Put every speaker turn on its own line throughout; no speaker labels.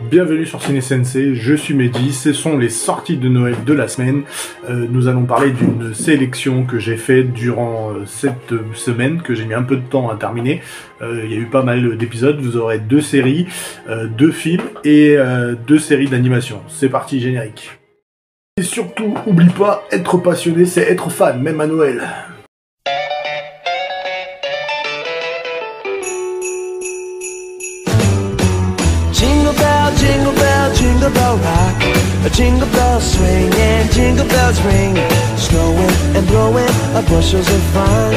Bienvenue sur Ciné Sensei, je suis Mehdi, ce sont les sorties de Noël de la semaine. Nous allons parler d'une sélection que j'ai faite durant cette semaine, que j'ai mis un peu de temps à terminer. Il y a eu pas mal d'épisodes, vous aurez 2 séries, 2 films et 2 séries d'animation. C'est parti, générique. Et surtout, oublie pas, être passionné c'est être fan, même à Noël.
Jingle bell, jingle bell rock. A jingle bell swing and jingle bells ring. Snowing and blowing bushels of fun.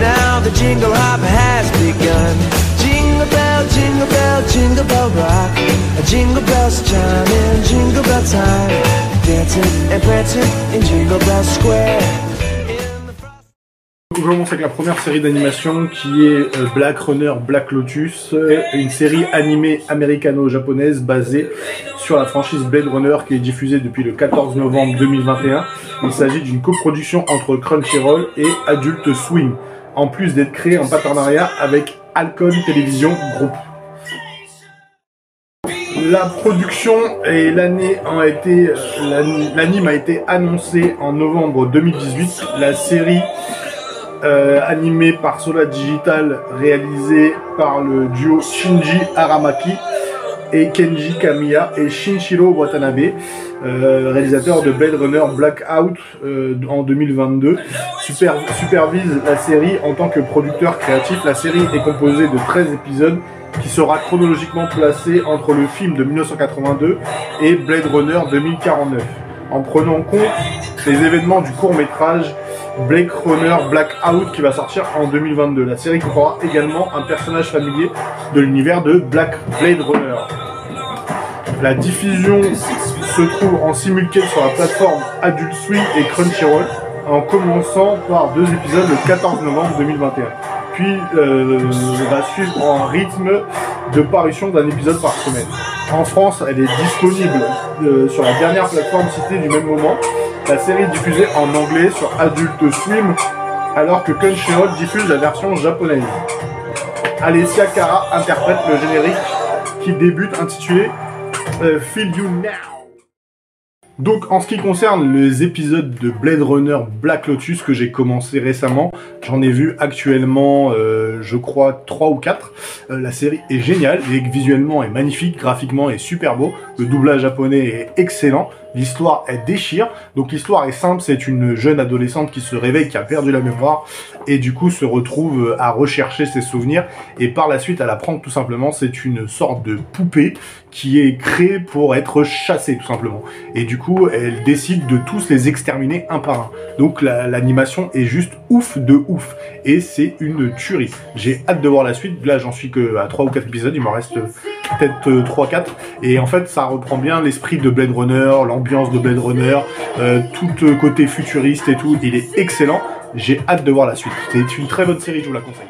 Now the jingle hop has begun. Jingle bell, jingle bell, jingle bell rock. A jingle bells chime in jingle bell time. Dancing and prancing in Jingle Bell Square.
On commence avec la première série d'animation qui est Black Runner Black Lotus, une série animée américano-japonaise basée sur la franchise Blade Runner qui est diffusée depuis le 14 novembre 2021. Il s'agit d'une coproduction entre Crunchyroll et Adult Swim, en plus d'être créée en partenariat avec Alcon Television Group. La production et l'anime a été annoncé en novembre 2018. La série animé par Sola Digital, réalisé par le duo Shinji Aramaki et Kenji Kamiya et Shinichiro Watanabe, réalisateur de Blade Runner Blackout en 2022, supervise la série en tant que producteur créatif. La série est composée de 13 épisodes qui sera chronologiquement placé entre le film de 1982 et Blade Runner 2049, en prenant en compte les événements du court-métrage Blade Runner Blackout qui va sortir en 2022. La série comprendra également un personnage familier de l'univers de Blade Runner. La diffusion se trouve en simultané sur la plateforme Adult Swim et Crunchyroll, en commençant par 2 épisodes le 14 novembre 2021. Puis va suivre en rythme de parution d'un épisode par semaine. En France, elle est disponible sur la dernière plateforme citée du même moment. La série est diffusée en anglais sur Adult Swim, alors que Crunchyroll diffuse la version japonaise. Alessia Cara interprète le générique qui débute intitulé Feel You Now. Donc en ce qui concerne les épisodes de Blade Runner Black Lotus que j'ai commencé récemment, j'en ai vu actuellement je crois 3 ou 4. La série est géniale, visuellement est magnifique, graphiquement est super beau, le doublage japonais est excellent, l'histoire elle déchire. Donc l'histoire est simple, c'est une jeune adolescente qui se réveille, qui a perdu la mémoire et du coup se retrouve à rechercher ses souvenirs, et par la suite elle apprend que tout simplement c'est une sorte de poupée qui est créée pour être chassée tout simplement, et du coup elle décide de tous les exterminer un par un. Donc l'animation est juste ouf de ouf et c'est une tuerie. J'ai hâte de voir la suite. Là j'en suis que à 3 ou 4 épisodes, il m'en reste peut-être 3-4, et en fait ça reprend bien l'esprit de Blade Runner, l'ambiance de Blade Runner, tout côté futuriste et tout, il est excellent. J'ai hâte de voir la suite. C'est une très bonne série, je vous la conseille.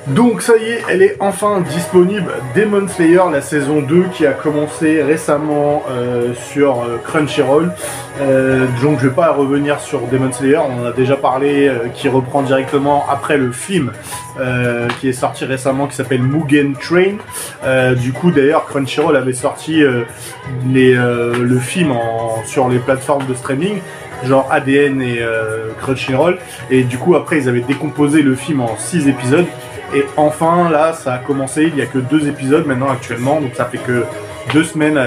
Donc ça y est, elle est enfin disponible, Demon Slayer, la saison 2 qui a commencé récemment sur Crunchyroll. Donc je vais pas revenir sur Demon Slayer, on en a déjà parlé, qui reprend directement après le film qui est sorti récemment, qui s'appelle Mugen Train. Du coup d'ailleurs Crunchyroll avait sorti le film sur les plateformes de streaming, genre ADN et Crunchyroll, et du coup après ils avaient décomposé le film en 6 épisodes. Et enfin là ça a commencé, il n'y a que 2 épisodes maintenant actuellement, donc ça fait que 2 semaines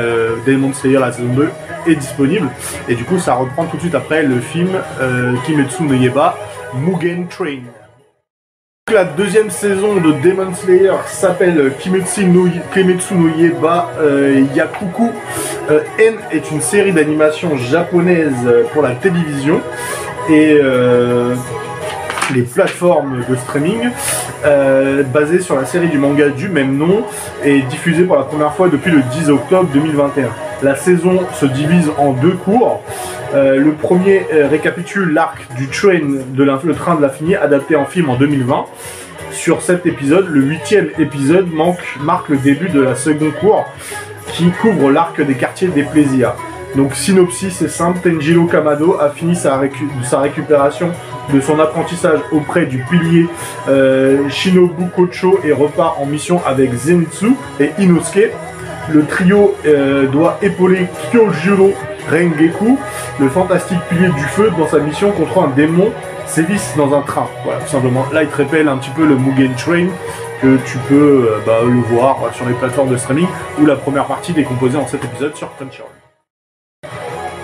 Demon Slayer la saison 2 est disponible, et du coup ça reprend tout de suite après le film Kimetsu no Yaiba Mugen Train. La deuxième saison de Demon Slayer s'appelle Kimetsu no Yaiba Yakuku N, est une série d'animation japonaise pour la télévision et les plateformes de streaming, basée sur la série du manga du même nom et diffusée pour la première fois depuis le 10 octobre 2021. La saison se divise en 2 cours. Le premier récapitule l'arc du le train de l'infini, adapté en film en 2020. Sur 7 épisodes, le 8e épisode marque le début de la seconde cour qui couvre l'arc des quartiers des plaisirs. Donc synopsis est simple, Tenjiro Kamado a fini sa récupération de son apprentissage auprès du pilier Shinobu Kocho et repart en mission avec Zenitsu et Inosuke. Le trio doit épauler Kyojuro Rengeku, le fantastique pilier du feu, dans sa mission contre un démon sévice dans un train. Voilà, tout simplement. Là, il te rappelle un petit peu le Mugen Train, que tu peux le voir sur les plateformes de streaming, où la première partie est décomposée en 7 épisodes sur Crunchyroll.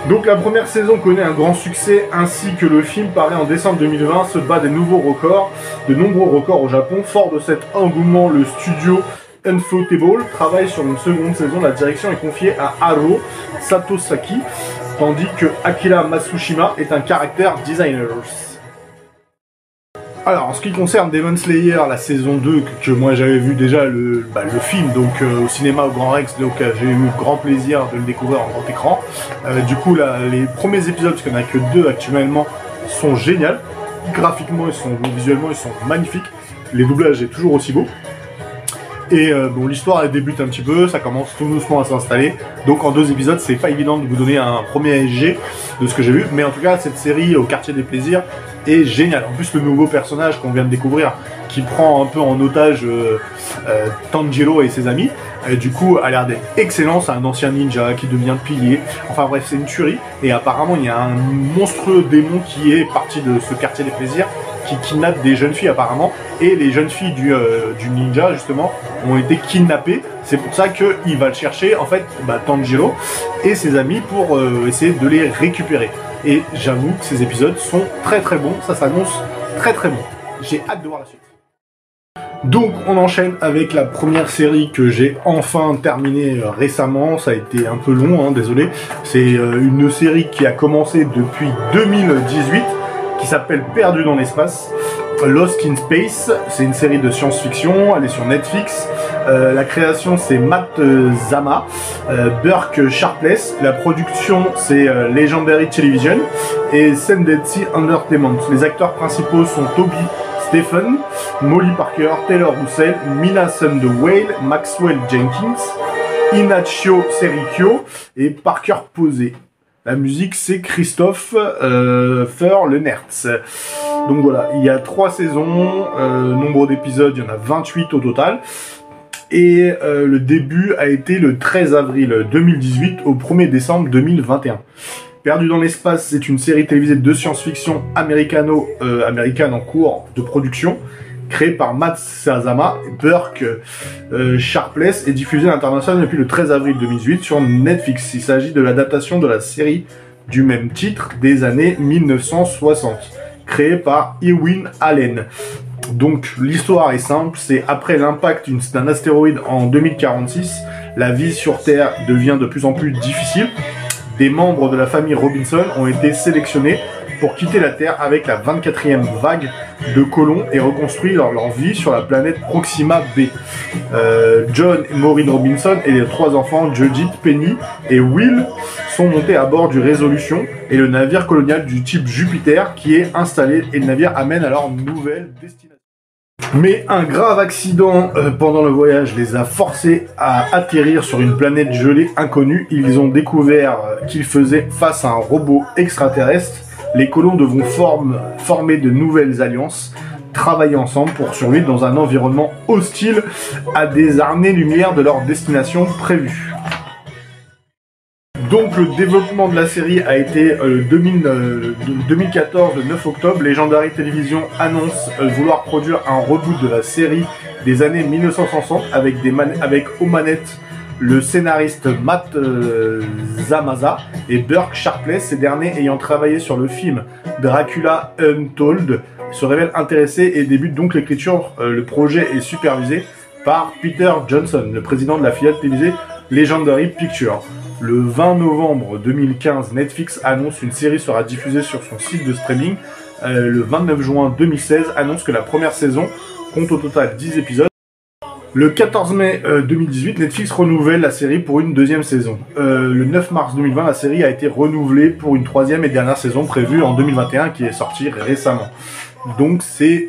Donc la première saison connaît un grand succès, ainsi que le film paraît en décembre 2020, se bat de nombreux records au Japon. Fort de cet engouement, le studio Ufotable travaille sur une seconde saison. La direction est confiée à Haro Satosaki, tandis que Akira Matsushima est un character designer. Alors, en ce qui concerne Demon Slayer, la saison 2, que moi j'avais vu déjà le film, donc au cinéma au Grand Rex, donc j'ai eu grand plaisir de le découvrir en grand écran. Du coup, les premiers épisodes, parce qu'il n'y en a que 2 actuellement, sont géniaux. Graphiquement, visuellement, ils sont magnifiques. Les doublages est toujours aussi beau. Et l'histoire elle débute un petit peu, ça commence tout doucement à s'installer. Donc en 2 épisodes, c'est pas évident de vous donner un premier SG de ce que j'ai vu, mais en tout cas cette série au quartier des plaisirs est géniale. En plus le nouveau personnage qu'on vient de découvrir, qui prend un peu en otage Tanjiro et ses amis, du coup a l'air d'être excellent. C'est un ancien ninja qui devient pilier. Enfin bref, c'est une tuerie. Et apparemment il y a un monstrueux démon qui est parti de ce quartier des plaisirs, qui kidnappe des jeunes filles apparemment, et les jeunes filles du ninja justement ont été kidnappées. C'est pour ça qu'il va le chercher en fait, Tanjiro et ses amis, pour essayer de les récupérer. Et j'avoue que ces épisodes sont très très bons, ça s'annonce très très bon. J'ai hâte de voir la suite. Donc on enchaîne avec la première série que j'ai enfin terminée récemment. Ça a été un peu long, désolé. C'est une série qui a commencé depuis 2018, qui s'appelle Perdu dans l'espace, Lost in Space. C'est une série de science-fiction, elle est sur Netflix. La création c'est Matt Zama, Burke Sharpless. La production c'est Legendary Television et Sendetsi Entertainment. Les acteurs principaux sont Toby Stephen, Molly Parker, Taylor Russell, Mina Sundewale, Maxwell Jenkins, Inacio Serikyo et Parker Posey. La musique, c'est Christophe Furle-Nertz. Donc voilà, il y a 3 saisons, nombre d'épisodes, il y en a 28 au total. Et le début a été le 13 avril 2018 au 1er décembre 2021. Perdu dans l'espace, c'est une série télévisée de science-fiction américaine en cours de production, créée par Matt Zama et Burke Sharpless, et diffusée à l'international depuis le 13 avril 2018 sur Netflix. Il s'agit de l'adaptation de la série du même titre des années 1960, créée par Irwin Allen. Donc l'histoire est simple, c'est après l'impact d'un astéroïde en 2046, la vie sur Terre devient de plus en plus difficile. Des membres de la famille Robinson ont été sélectionnés pour quitter la Terre avec la 24e vague de colons et reconstruire leur vie sur la planète Proxima B. John et Maureen Robinson et les 3 enfants, Judith, Penny et Will, sont montés à bord du Resolution et le navire colonial du type Jupiter qui est installé, et le navire amène à leur nouvelle destination. Mais un grave accident pendant le voyage les a forcés à atterrir sur une planète gelée inconnue. Ils ont découvert qu'ils faisaient face à un robot extraterrestre. Les colons devront former de nouvelles alliances, travailler ensemble pour survivre dans un environnement hostile à des années-lumière de leur destination prévue. Donc le développement de la série a été 2014, le 9 octobre. Legendary Television annonce vouloir produire un reboot de la série des années 1960 avec aux manettes le scénariste Matt Zamaza et Burke Sharpless, ces derniers ayant travaillé sur le film Dracula Untold, se révèlent intéressés et débutent donc l'écriture. Le projet est supervisé par Peter Johnson, le président de la filiale télévisée Legendary Pictures. Le 20 novembre 2015, Netflix annonce une série sera diffusée sur son site de streaming. Le 29 juin 2016, annonce que la première saison compte au total 10 épisodes. Le 14 mai 2018, Netflix renouvelle la série pour une 2e saison. Le 9 mars 2020, la série a été renouvelée pour une 3e et dernière saison prévue en 2021 qui est sortie récemment. Donc c'est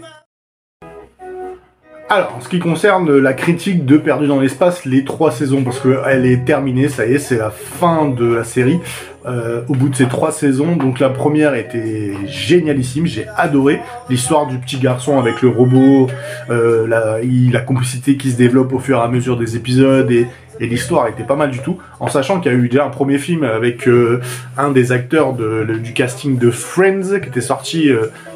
Alors, en ce qui concerne la critique de Perdu dans l'espace, les 3 saisons, parce qu'elle est terminée, ça y est, c'est la fin de la série. Au bout de ces 3 saisons, donc la première était génialissime, j'ai adoré l'histoire du petit garçon avec le robot, la complicité qui se développe au fur et à mesure des épisodes, et l'histoire était pas mal du tout, en sachant qu'il y a eu déjà un premier film avec un des acteurs du casting de Friends, qui était sorti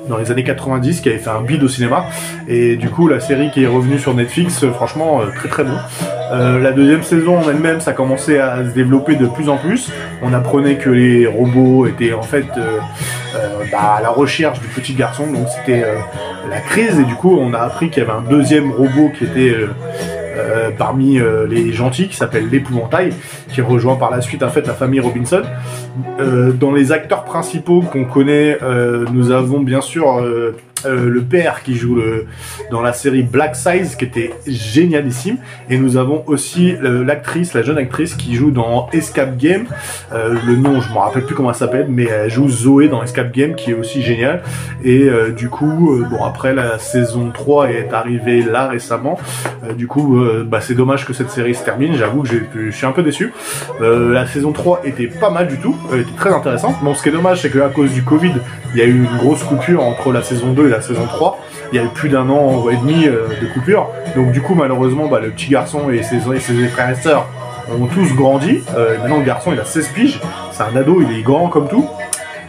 dans les années 90, qui avait fait un bid au cinéma, et du coup la série qui est revenue sur Netflix, franchement très très bon. La deuxième saison en elle-même, ça commençait à se développer de plus en plus, on apprenait que les robots étaient en fait à la recherche du petit garçon, donc c'était la crise, et du coup on a appris qu'il y avait un deuxième robot qui était parmi les gentils, qui s'appelle l'Épouvantail, qui rejoint par la suite en fait la famille Robinson. Dans les acteurs principaux qu'on connaît, nous avons bien sûr le père qui joue dans la série Black Size, qui était génialissime, et nous avons aussi l'actrice, la jeune actrice qui joue dans Escape Game, le nom je me rappelle plus comment elle s'appelle, mais elle joue Zoé dans Escape Game, qui est aussi génial. Et du coup bon, après la saison 3 est arrivée là récemment, du coup c'est dommage que cette série se termine, j'avoue que je suis un peu déçu. La saison 3 était pas mal du tout, était très intéressante. Bon, ce qui est dommage, c'est qu'à cause du Covid, il y a eu une grosse coupure entre la saison 2 et la saison 3. Il y a eu plus d'1 an et demi de coupure. Donc du coup, malheureusement, le petit garçon et ses frères et sœurs ont tous grandi. Maintenant, le garçon, il a 16 piges. C'est un ado, il est grand comme tout.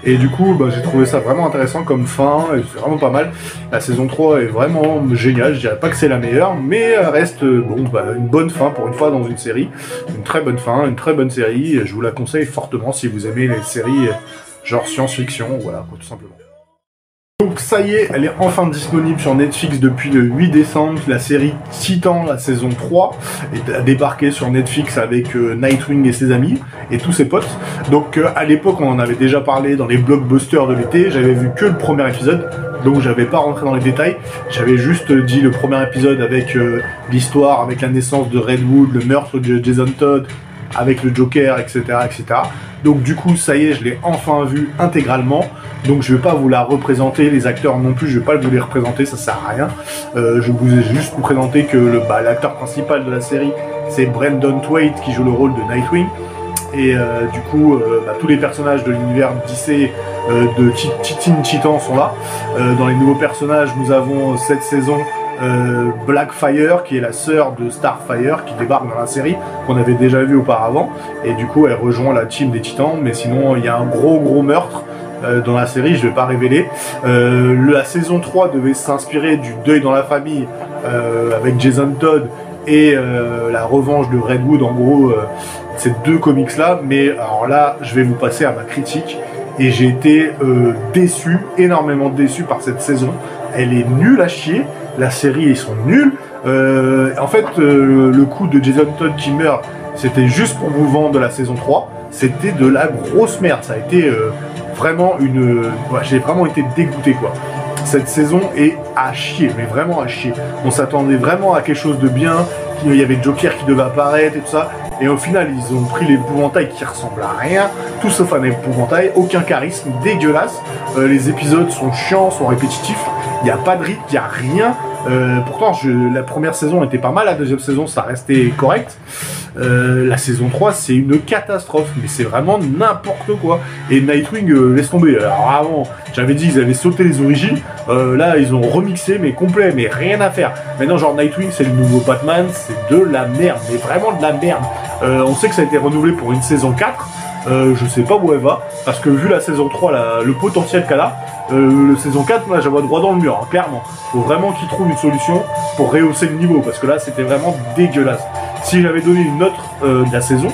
Et du coup, j'ai trouvé ça vraiment intéressant comme fin, et c'est vraiment pas mal. La saison 3 est vraiment géniale, je dirais pas que c'est la meilleure, mais elle reste une bonne fin pour une fois dans une série. Une très bonne fin, une très bonne série, je vous la conseille fortement si vous aimez les séries genre science-fiction, voilà, tout simplement. Donc ça y est, elle est enfin disponible sur Netflix depuis le 8 décembre, la série Titan, la saison 3, a débarqué sur Netflix avec Nightwing et ses amis, et tous ses potes. Donc à l'époque, on en avait déjà parlé dans les blockbusters de l'été, j'avais vu que le premier épisode, donc j'avais pas rentré dans les détails, j'avais juste dit le premier épisode avec l'histoire, avec la naissance de Redwood, le meurtre de Jason Todd, avec le Joker, etc., etc. Donc du coup, ça y est, je l'ai enfin vu intégralement. Donc je vais pas vous la représenter, les acteurs non plus, je vais pas vous les représenter, ça sert à rien. Je vous ai juste vous présenter que l'acteur principal de la série, c'est Brandon Thwaites qui joue le rôle de Nightwing. Et du coup, tous les personnages de l'univers DC de Teen Titan sont là. Dans les nouveaux personnages, nous avons cette saison Blackfire, qui est la sœur de Starfire, qui débarque dans la série, qu'on avait déjà vu auparavant, et du coup elle rejoint la team des Titans. Mais sinon il y a un gros meurtre dans la série, je vais pas révéler. La saison 3 devait s'inspirer du deuil dans la famille avec Jason Todd et la revanche de Redwood, en gros ces deux comics là. Mais alors là, je vais vous passer à ma critique, et j'ai été déçu, énormément déçu par cette saison. Elle est nulle à chier. La série, ils sont nuls. En fait, le coup de Jason Todd qui meurt, c'était juste pour vous vendre la saison 3. C'était de la grosse merde. Ça a été vraiment j'ai vraiment été dégoûté, quoi. Cette saison est à chier, mais vraiment à chier. On s'attendait vraiment à quelque chose de bien. Il y avait Joker qui devait apparaître et tout ça. Et au final, ils ont pris l'épouvantail qui ressemble à rien. Tout sauf un épouvantail. Aucun charisme, dégueulasse. Les épisodes sont chiants, sont répétitifs. Il n'y a pas de rythme, il n'y a rien. Pourtant, la première saison était pas mal, la deuxième saison, ça restait correct. La saison 3, c'est une catastrophe, mais c'est vraiment n'importe quoi. Et Nightwing, laisse tomber. Alors avant, j'avais dit qu'ils avaient sauté les origines. Là, ils ont remixé, mais complet, mais rien à faire. Maintenant, genre Nightwing, c'est le nouveau Batman, c'est de la merde, mais vraiment de la merde. On sait que ça a été renouvelé pour une saison 4. Je sais pas où elle va, parce que vu la saison 3, le potentiel qu'elle a, la saison 4, là, j'avais droit dans le mur, hein, clairement. Faut vraiment qu'ils trouvent une solution pour rehausser le niveau, parce que là, c'était vraiment dégueulasse. Si j'avais donné une note de la saison,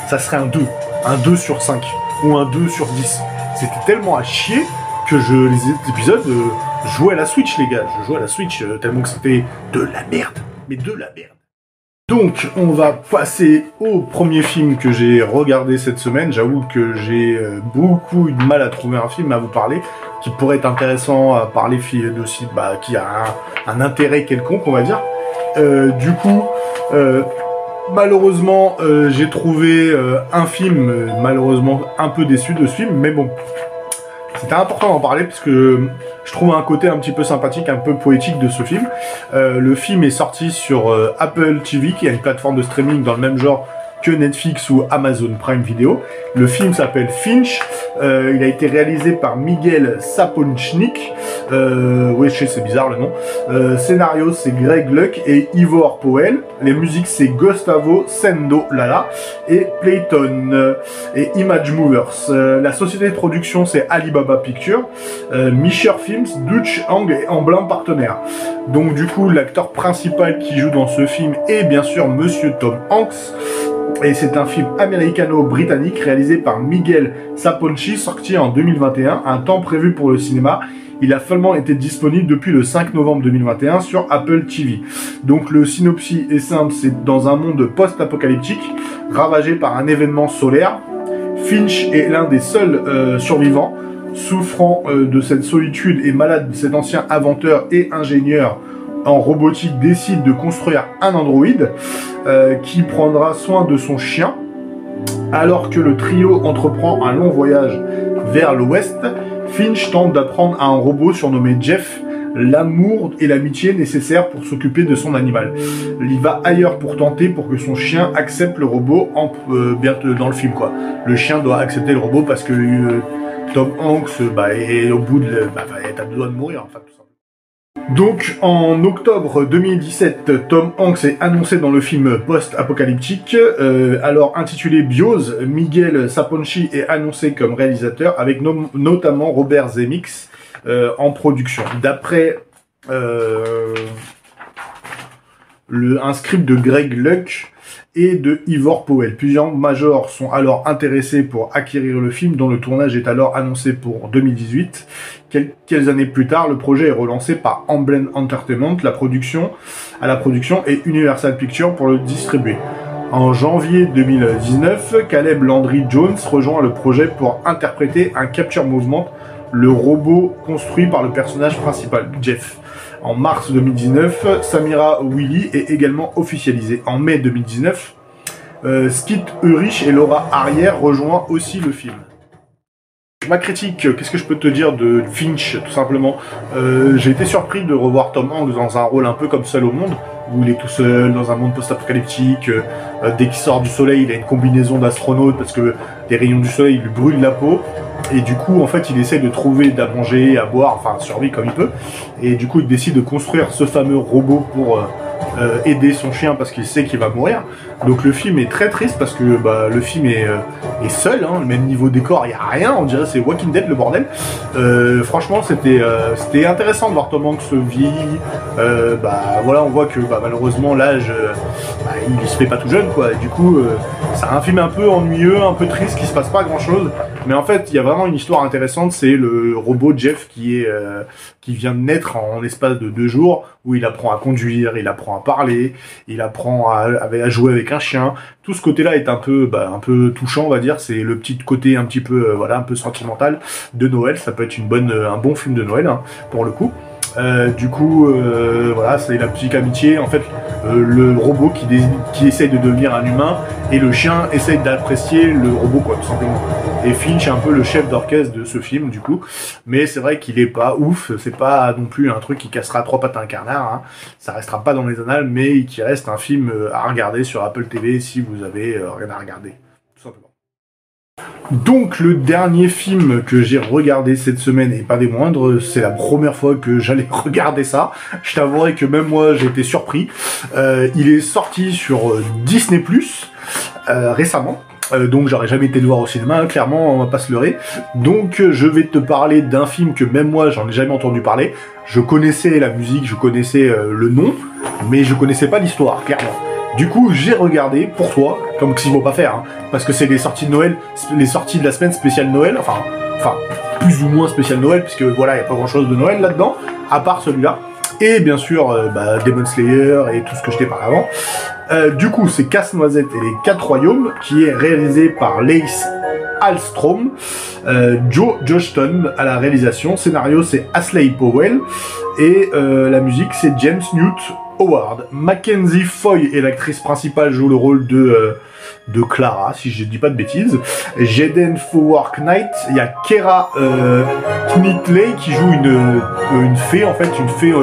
ça serait un 2. Un 2 sur 5, ou un 2 sur 10. C'était tellement à chier que les épisodes, je jouais à la Switch, les gars. Je jouais à la Switch, tellement que c'était de la merde. Mais de la merde. Donc, on va passer au premier film que j'ai regardé cette semaine. J'avoue que j'ai beaucoup eu de mal à trouver un film à vous parler qui pourrait être intéressant à parler aussi, qui a un intérêt quelconque, on va dire. Du coup, malheureusement, j'ai trouvé un film, malheureusement un peu déçu de ce film, mais bon, c'était important d'en parler parce que je trouve un côté un petit peu sympathique, un peu poétique de ce film. Le film est sorti sur Apple TV, qui est une plateforme de streaming dans le même genre que Netflix ou Amazon Prime Video. Le film s'appelle Finch. Il a été réalisé par Miguel Sapochnik. Oui, je sais, c'est bizarre le nom. Scénario, c'est Greg Luck et Ivor Powell. Les musiques, c'est Gustavo Sendolala et Playton et Image Movers. La société de production, c'est Alibaba Pictures. Misher Films, Dutch Ang et Amblin partenaire. Donc du coup, l'acteur principal qui joue dans ce film est bien sûr Monsieur Tom Hanks. Et c'est un film américano-britannique réalisé par Miguel Sapochnik, sorti en 2021, un temps prévu pour le cinéma. Il a seulement été disponible depuis le 5 novembre 2021 sur Apple TV. Donc le synopsis est simple, c'est dans un monde post-apocalyptique, ravagé par un événement solaire. Finch est l'un des seuls survivants, souffrant de cette solitude et malade. Cet ancien inventeur et ingénieur en robotique décide de construire un androïde qui prendra soin de son chien. Alors que le trio entreprend un long voyage vers l'ouest, Finch tente d'apprendre à un robot surnommé Jeff l'amour et l'amitié nécessaires pour s'occuper de son animal. Il va ailleurs pour tenter pour que son chien accepte le robot bientôt dans le film, quoi. Le chien doit accepter le robot parce que Tom Hanks est au bout de... est à deux doigts de mourir, en fait, tout simplement. Donc, en octobre 2017, Tom Hanks est annoncé dans le film post-apocalyptique. Alors intitulé Bios, Miguel Sapochnik est annoncé comme réalisateur avec notamment Robert Zemeckis en production. D'après un script de Greg Luck et de Ivor Powell. Plusieurs majors sont alors intéressés pour acquérir le film, dont le tournage est alors annoncé pour 2018. Quelques années plus tard, le projet est relancé par Amblin Entertainment, la production, et Universal Pictures pour le distribuer. En janvier 2019, Caleb Landry Jones rejoint le projet pour interpréter un capture movement, le robot construit par le personnage principal, Jeff. En mars 2019, Samira Wiley est également officialisée. En mai 2019, Skit Ulrich et Laura Harrier rejoignent aussi le film. Ma critique, qu'est-ce que je peux te dire de Finch, tout simplement. J'ai été surpris de revoir Tom Hanks dans un rôle un peu comme Seul au monde, où il est tout seul dans un monde post-apocalyptique. Dès qu'il sort du soleil, il a une combinaison d'astronaute parce que les rayons du soleil lui brûlent la peau. Et du coup, en fait, il essaie de trouver à manger, à boire, enfin, survivre comme il peut. Et du coup, il décide de construire ce fameux robot pour aider son chien parce qu'il sait qu'il va mourir. Donc le film est très triste parce que le film est seul, hein, le même niveau décor, il n'y a rien, on dirait c'est Walking Dead le bordel. Franchement, c'était intéressant de voir Tom Hanks vieillir. Voilà, on voit que malheureusement l'âge, il se fait pas tout jeune, quoi. Et du coup, c'est un film un peu ennuyeux, un peu triste, qui se passe pas grand chose. Mais en fait, il y a vraiment une histoire intéressante, c'est le robot Jeff qui vient de naître en l'espace de 2 jours, où il apprend à conduire, il apprend à parler, il apprend à jouer avec un chien. Tout ce côté-là est un peu touchant, on va dire. C'est le petit côté un petit peu, un peu sentimental de Noël. Ça peut être un bon film de Noël, hein, pour le coup. C'est la petite amitié, en fait, le robot qui essaye de devenir un humain, et le chien essaye d'apprécier le robot, quoi, tout simplement. Et Finch est un peu le chef d'orchestre de ce film, du coup, mais c'est vrai qu'il est pas ouf, c'est pas non plus un truc qui cassera 3 pattes à un canard, hein. Ça restera pas dans les annales, mais qui reste un film à regarder sur Apple TV si vous avez rien à regarder, tout simplement. Donc le dernier film que j'ai regardé cette semaine, et pas des moindres, c'est la première fois que j'allais regarder ça. Je t'avouerai que même moi j'ai été surpris. Il est sorti sur Disney+, récemment. Donc j'aurais jamais été le voir au cinéma, hein, clairement, on va pas se leurrer. Donc je vais te parler d'un film que même moi j'en ai jamais entendu parler. Je connaissais la musique, je connaissais le nom, mais je connaissais pas l'histoire, clairement. Du coup, j'ai regardé pour toi, comme s'il ne faut pas faire, hein, parce que c'est les sorties de Noël, les sorties de la semaine spéciale Noël, enfin plus ou moins spéciale Noël, puisque voilà, il n'y a pas grand chose de Noël là-dedans, à part celui-là. Et bien sûr, Demon Slayer et tout ce que je t'ai parlé avant. Du coup, c'est Casse-Noisette et les 4 Royaumes, qui est réalisé par Lace Hallstrom, Joe Johnston à la réalisation. Scénario, c'est Ashley Powell. Et la musique, c'est James Newt Howard. Mackenzie Foy est l'actrice principale, joue le rôle de Clara, si je dis pas de bêtises. Jaden Fowark Knight, il y a Kera Knightley qui joue une fée, en fait, une fée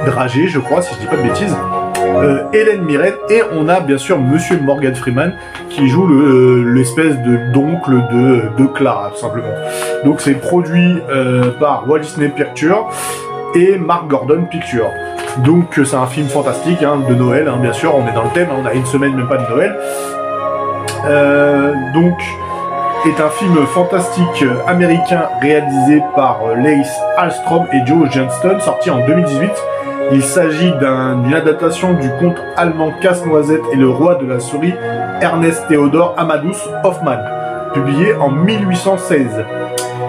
dragée, je crois, si je dis pas de bêtises. Hélène Mirren, et on a bien sûr Monsieur Morgan Freeman qui joue l'espèce d'oncle de Clara, tout simplement. Donc c'est produit par Walt Disney Pictures et Mark Gordon Pictures. Donc c'est un film fantastique de Noël, bien sûr, on est dans le thème, on a une semaine même pas de Noël. Donc est un film fantastique américain réalisé par Lace Hallstrom et Joe Johnston, sorti en 2018. Il s'agit d'une adaptation du conte allemand Casse-Noisette et le roi de la souris Ernest Theodor Amadeus Hoffmann, publié en 1816.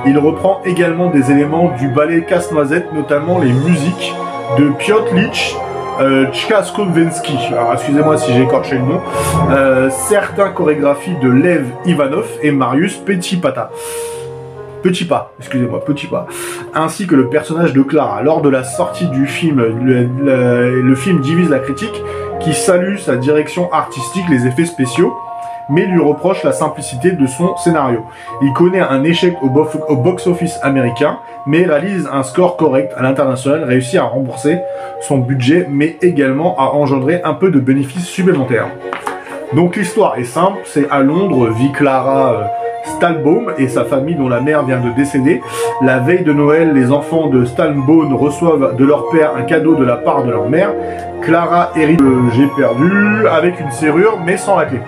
Il reprend également des éléments du ballet Casse-Noisette, notamment les musiques de Piotr Lich Tchaikovsky, alors excusez-moi si j'ai écorché le nom, certaines chorégraphies de Lev Ivanov et Marius Petipa, ainsi que le personnage de Clara. Lors de la sortie du film, le film divise la critique, qui salue sa direction artistique, les effets spéciaux, mais lui reproche la simplicité de son scénario. Il connaît un échec au box-office américain, mais réalise un score correct à l'international, réussit à rembourser son budget, mais également à engendrer un peu de bénéfices supplémentaires. Donc l'histoire est simple, c'est à Londres, vit Clara Stalbaum et sa famille dont la mère vient de décéder. La veille de Noël, les enfants de Stalbaum reçoivent de leur père un cadeau de la part de leur mère. Clara hérite j'ai perdu avec une serrure mais sans la clé.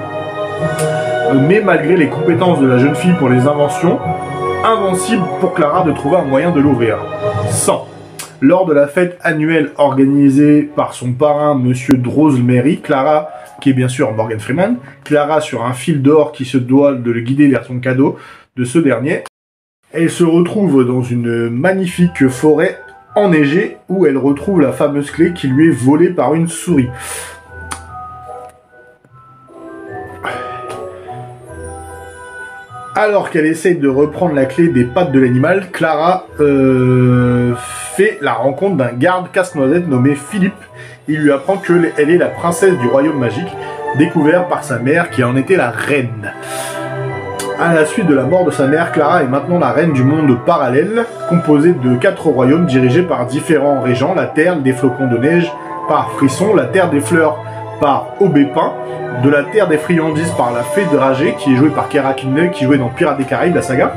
Mais malgré les compétences de la jeune fille pour les inventions, invincible pour Clara de trouver un moyen de l'ouvrir. 100. Lors de la fête annuelle organisée par son parrain, Monsieur Drosselmery, Clara, qui est bien sûr Morgan Freeman, Clara sur un fil d'or qui se doit de le guider vers son cadeau de ce dernier. Elle se retrouve dans une magnifique forêt enneigée où elle retrouve la fameuse clé qui lui est volée par une souris. Alors qu'elle essaye de reprendre la clé des pattes de l'animal, Clara fait la rencontre d'un garde casse-noisette nommé Philippe. Il lui apprend qu'elle est la princesse du royaume magique, découvert par sa mère qui en était la reine. À la suite de la mort de sa mère, Clara est maintenant la reine du monde parallèle, composé de 4 royaumes dirigés par différents régents, la terre des flocons de neige par Frisson, la terre des fleurs par Aubépin, de la terre des friandises par la fée dragée, qui est jouée par Keira Knightley, qui jouait dans Pirates des Caraïbes, la saga.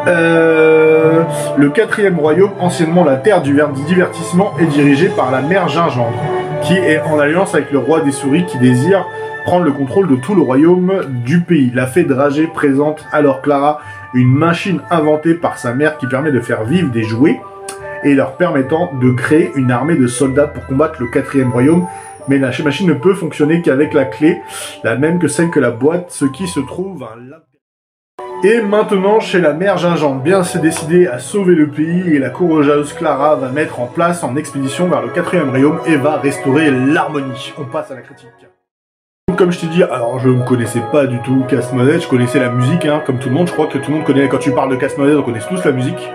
Le 4e royaume, anciennement la terre du divertissement, est dirigé par la mère Gingendre, qui est en alliance avec le roi des souris qui désire prendre le contrôle de tout le royaume du pays. La fée dragée présente alors Clara une machine inventée par sa mère qui permet de faire vivre des jouets et leur permettant de créer une armée de soldats pour combattre le 4e royaume. Mais la machine ne peut fonctionner qu'avec la clé, la même que celle que la boîte, ce qui se trouve à l'intérieur. Et maintenant, chez la mère Gingendre, bien s'est décidé à sauver le pays et la courageuse Clara va mettre en place en expédition vers le 4e royaume et va restaurer l'harmonie. On passe à la critique. Comme je t'ai dit, alors je ne connaissais pas du tout Casse-Noisette, je connaissais la musique, comme tout le monde, je crois que tout le monde connaît, quand tu parles de Casse-Noisette, on connaît tous la musique.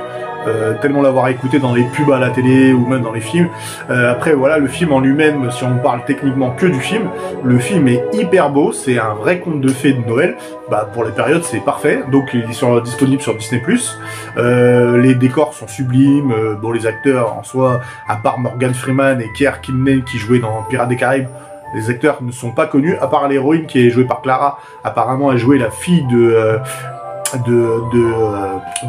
Tellement l'avoir écouté dans les pubs à la télé ou même dans les films. Après voilà, le film en lui-même, si on parle techniquement que du film, le film est hyper beau, c'est un vrai conte de fées de Noël. Pour les périodes c'est parfait, donc il est disponible sur Disney+. Les décors sont sublimes, bon les acteurs en soi, à part Morgan Freeman et Keira Knightley qui jouaient dans Pirates des Caraïbes, les acteurs ne sont pas connus, à part l'héroïne qui est jouée par Clara. Apparemment elle jouait la fille de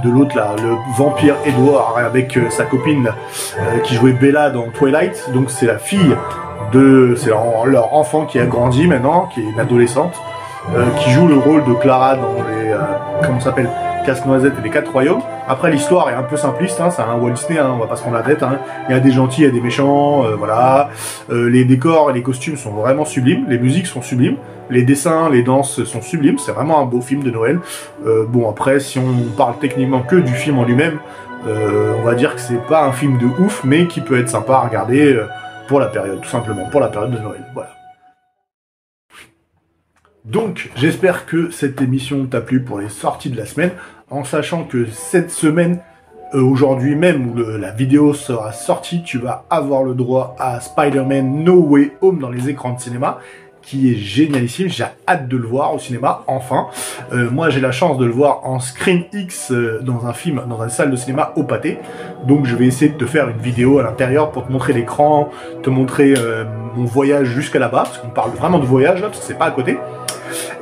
l'autre là, le vampire Edward avec sa copine qui jouait Bella dans Twilight. Donc c'est la fille c'est leur enfant qui a grandi maintenant, qui est une adolescente, qui joue le rôle de Clara dans les comment ça s'appelle, Casse-Noisette et les 4 royaumes. Après l'histoire est un peu simpliste, c'est un Walt Disney, on va pas se prendre la tête. Il y a des gentils, il y a des méchants, voilà. Les décors et les costumes sont vraiment sublimes, les musiques sont sublimes. Les dessins, les danses sont sublimes, c'est vraiment un beau film de Noël. Bon après, si on parle techniquement que du film en lui-même, on va dire que c'est pas un film de ouf, mais qui peut être sympa à regarder pour la période, tout simplement, pour la période de Noël, voilà. Donc, j'espère que cette émission t'a plu pour les sorties de la semaine, en sachant que cette semaine, aujourd'hui même où la vidéo sera sortie, tu vas avoir le droit à Spider-Man No Way Home dans les écrans de cinéma, qui est génialissime. J'ai hâte de le voir au cinéma, enfin. Moi, j'ai la chance de le voir en Screen X dans une salle de cinéma au Pâté. Donc, je vais essayer de te faire une vidéo à l'intérieur pour te montrer l'écran, te montrer mon voyage jusqu'à là-bas, parce qu'on parle vraiment de voyage, là, parce que c'est pas à côté.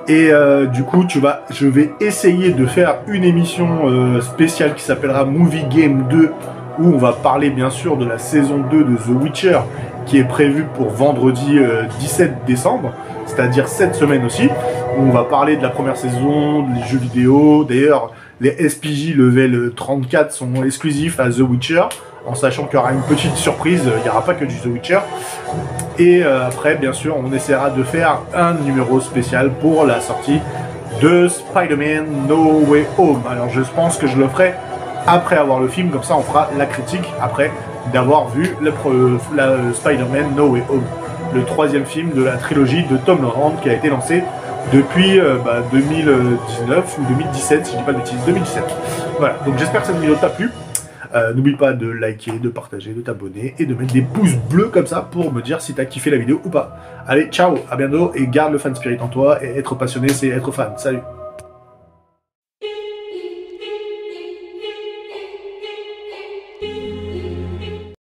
Et du coup, je vais essayer de faire une émission spéciale qui s'appellera Movie Game 2, où on va parler bien sûr de la saison 2 de The Witcher, qui est prévue pour vendredi 17 décembre, c'est-à-dire cette semaine aussi, où on va parler de la première saison, des jeux vidéo. D'ailleurs, les SPJ level 34 sont exclusifs à The Witcher, en sachant qu'il y aura une petite surprise, il n'y aura pas que du The Witcher. Et après, bien sûr, on essaiera de faire un numéro spécial pour la sortie de Spider-Man No Way Home. Alors je pense que je le ferai après avoir le film, comme ça on fera la critique après d'avoir vu la Spider-Man No Way Home, le troisième film de la trilogie de Tom Holland qui a été lancé depuis 2019 ou 2017, si je dis pas de bêtises, 2017. Voilà, donc j'espère que cette vidéo t'a plu. N'oublie pas de liker, de partager, de t'abonner et de mettre des pouces bleus comme ça pour me dire si t'as kiffé la vidéo ou pas. Allez, ciao, à bientôt et garde le fan spirit en toi, et être passionné c'est être fan. Salut.